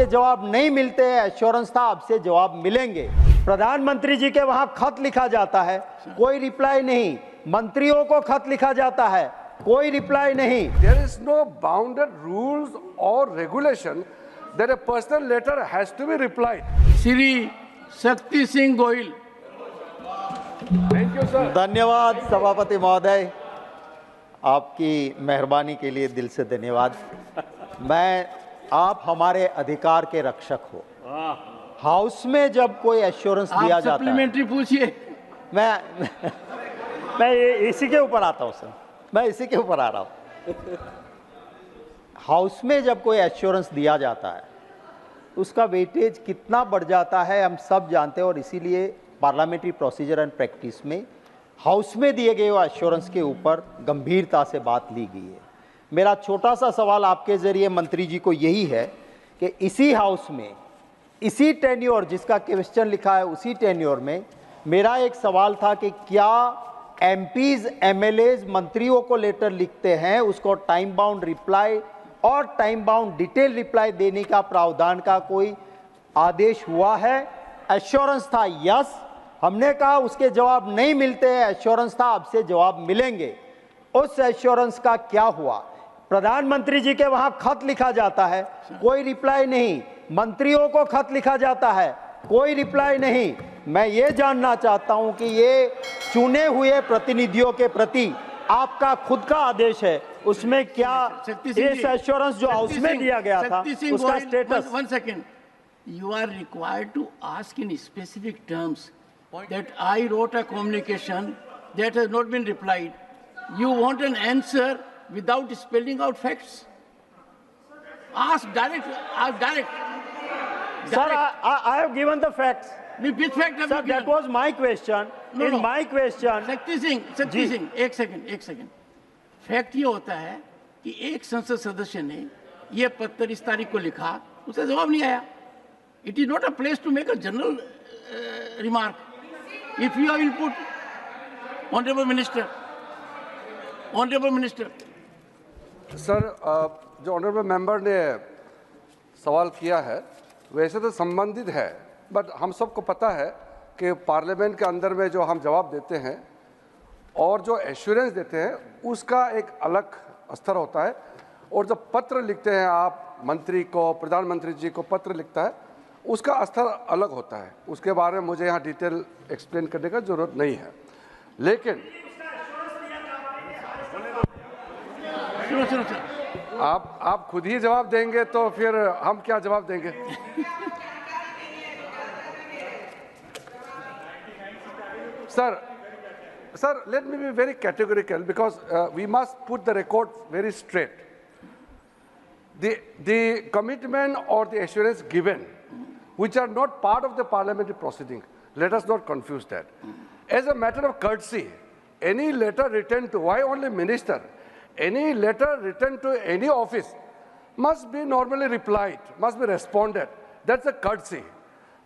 उसके जवाब नहीं मिलते, एश्योरेंस था आपसे जवाब मिलेंगे। प्रधानमंत्री जी के वहां खत लिखा जाता है, कोई रिप्लाई नहीं। मंत्रियों को खत लिखा जाता है, कोई रिप्लाई नहीं। There is no bounded rules or regulation that a personal letter has to be replied. Shri Shakti Singh Goyal. Thank you, sir. धन्यवाद सभापति महोदय, आपकी मेहरबानी के लिए दिल से धन्यवाद। आप हमारे अधिकार के रक्षक हो। हाउस में जब कोई एश्योरेंस दिया जाता है, सप्लीमेंट्री पूछिए। मैं इसी के ऊपर आता हूं सर, मैं इसी के ऊपर आ रहा हूं। हाउस में जब कोई एश्योरेंस दिया जाता है, उसका वेटेज कितना बढ़ जाता है हम सब जानते हैं, और इसीलिए पार्लियामेंट्री प्रोसीजर एंड प्रैक्टिस में हाउस में दिए गए एश्योरेंस के ऊपर गंभीरता से बात ली गई है। मेरा छोटा सा सवाल आपके जरिए मंत्री जी को यही है कि इसी हाउस में, इसी टेन्योर जिसका क्वेश्चन लिखा है, उसी टेन्योर में मेरा एक सवाल था कि क्या एमपीज एमएलएज मंत्रियों को लेटर लिखते हैं, उसको टाइम बाउंड रिप्लाई और टाइम बाउंड डिटेल रिप्लाई देने का प्रावधान का कोई आदेश हुआ है? एश्योरेंस था यस, हमने कहा उसके जवाब नहीं मिलते, एश्योरेंस था आपसे जवाब मिलेंगे। उस एश्योरेंस का क्या हुआ? प्रधानमंत्री जी के वहां खत लिखा जाता है, कोई रिप्लाई नहीं। मंत्रियों को खत लिखा जाता है, कोई रिप्लाई नहीं। मैं ये जानना चाहता हूं कि ये चुने हुए प्रतिनिधियों के प्रति आपका खुद का आदेश है, उसमें क्या इस एश्योरेंस जो हाउस में दिया गया था उसका status? One second. You are required to ask in specific terms that I wrote a communication that has not been replied. You want an answer without spelling out facts? Ask direct. Ask direct. Sir, I have given the facts. Which fact have Sir, you given? that was my question. No, In no. my question, Shakti Singh, एक second. Fact ये होता है कि एक संसद सदस्य ने ये पत्र इस तारीख को लिखा, उसका जवाब नहीं आया। It is not a place to make a general remark. If you have input, honourable minister. Sir, जो ऑनरेबल मेंबर ने सवाल किया है वैसे तो संबंधित है, बट हम सबको पता है कि पार्लियामेंट के अंदर में जो हम जवाब देते हैं और जो एश्योरेंस देते हैं उसका एक अलग स्तर होता है, और जब पत्र लिखते हैं आप मंत्री को, प्रधानमंत्री जी को पत्र लिखता है, उसका स्तर अलग होता है। उसके बारे में मुझे यहाँ डिटेल एक्सप्लेन करने का जरूरत नहीं है। लेकिन सुनो। आप खुद ही जवाब देंगे तो फिर हम क्या जवाब देंगे? Sir, let me be very categorical because we must put the record very straight. The commitment or the assurance given, which are not part of the parliamentary proceeding, let us not confuse that. As a matter of courtesy, any letter written to, why only minister? Any letter written to any office must be normally replied, must be responded. That's a courtesy.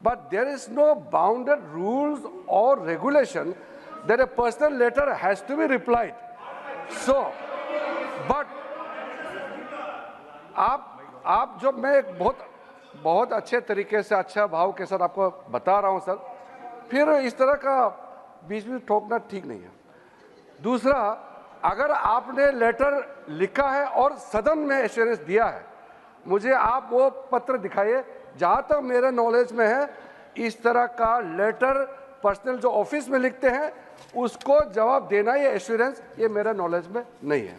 But there is no bounded rules or regulation that a personal letter has to be replied. So, but आप जो मैं एक बहुत अच्छे तरीके से, अच्छा भाव के साथ आपको बता रहा हूं सर, फिर इस तरह का बीच में ठोकना ठीक नहीं है। दूसरा, अगर आपने लेटर लिखा है और सदन में एश्योरेंस दिया है, मुझे आप वो पत्र दिखाइए। जहां तक मेरे नॉलेज में है, इस तरह का लेटर पर्सनल जो ऑफिस में लिखते हैं उसको जवाब देना, ये एश्योरेंस, ये मेरे नॉलेज में नहीं है।